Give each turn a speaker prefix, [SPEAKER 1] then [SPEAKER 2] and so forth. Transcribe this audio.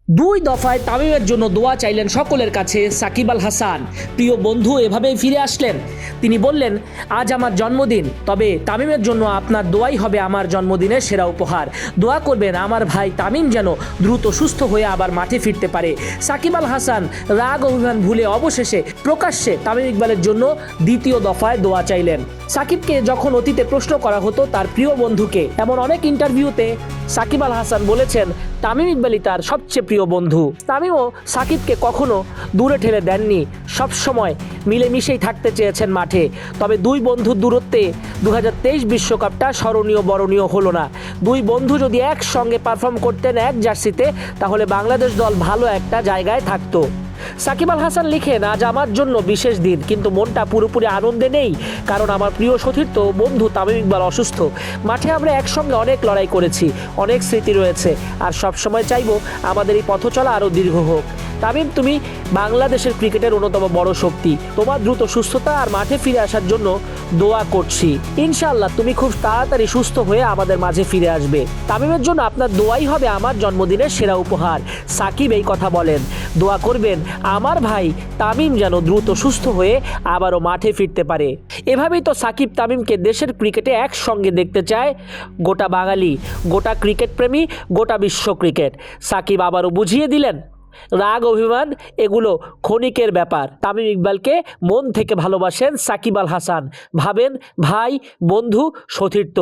[SPEAKER 1] দুই দফায় তামিমের জন্য দোয়া চাইলেন সকলের কাছে সাকিব আল হাসান। প্রিয় বন্ধু এভাবেই ফিরে আসলেন। তিনি বললেন, আজ আমার জন্মদিন, তবে তামিমের জন্য আপনার দোয়াই হবে আমার জন্মদিনের সেরা উপহার। দোয়া করবেন আমার ভাই তামিম যেন দ্রুত সুস্থ হয়ে আবার মাঠে ফিরতে পারে। সাকিব আল হাসান রাগ অভিমান ভুলে অবশেষে প্রকাশ্যে তামিম ইকবালের জন্য দ্বিতীয় দফায় দোয়া চাইলেন। সাকিবকে যখন অতীতে প্রশ্ন করা হতো তার প্রিয় বন্ধুকে, এমন অনেক ইন্টারভিউতে সাকিব আল হাসান বলেছেন তামিম ইকবালই তার সবচেয়ে প্রিয় বন্ধু। তামিমও সাকিবকে কখনো দূরে ঠেলে দেননি, সবসময় মিলেমিশেই থাকতে চেয়েছেন মাঠে। তবে দুই বন্ধুর দূরত্বে 2023 বিশ্বকাপটা স্মরণীয় বরণীয় হলো না। দুই বন্ধু যদি একসঙ্গে পারফর্ম করতেন এক জার্সিতে, তাহলে বাংলাদেশ দল ভালো একটা জায়গায় থাকতো। সাকিব আল হাসান লিখেন, আজ আমার জন্য বিশেষ দিন, কিন্তু মনটা পুরোপুরি আনন্দে নেই, কারণ আমার প্রিয় সতীর্থ বন্ধু তামিম ইকবাল অসুস্থ। মাঠে আমরা একসঙ্গে অনেক লড়াই করেছি, অনেক স্মৃতি রয়েছে, আর সবসময় চাইবো আমাদের এই পথ চলা আরও দীর্ঘ হোক। তামিম, তুমি বাংলাদেশের ক্রিকেটের অন্যতম বড় শক্তি। তোমার দ্রুত সুস্থতা আর মাঠে ফিরে আসার জন্য দোয়া করছি। ইনশাআল্লাহ তুমি খুব তাড়াতাড়ি সুস্থ হয়ে আমাদের মাঝে ফিরে আসবে। তামিমের জন্য আপনার দোয়াই হবে আমার জন্মদিনের সেরা উপহার। সাকিব এই কথা বলেন। দোয়া করবেন আমার ভাই তামিম যেন দ্রুত সুস্থ হয়ে আবারও মাঠে ফিরতে পারে। এভাবেই তো সাকিব তামিমকে দেশের ক্রিকেটে একসঙ্গে দেখতে চায় গোটা বাঙালি, গোটা ক্রিকেট প্রেমী, গোটা বিশ্ব ক্রিকেট। সাকিব আবারও বুঝিয়ে দিলেন, রাগ অভিমান এগুলো ক্ষণিকের ব্যাপার। তামিম ইকবালকে মন থেকে ভালোবাসেন সাকিব আল হাসান, ভাবেন ভাই, বন্ধু, সতীর্থ।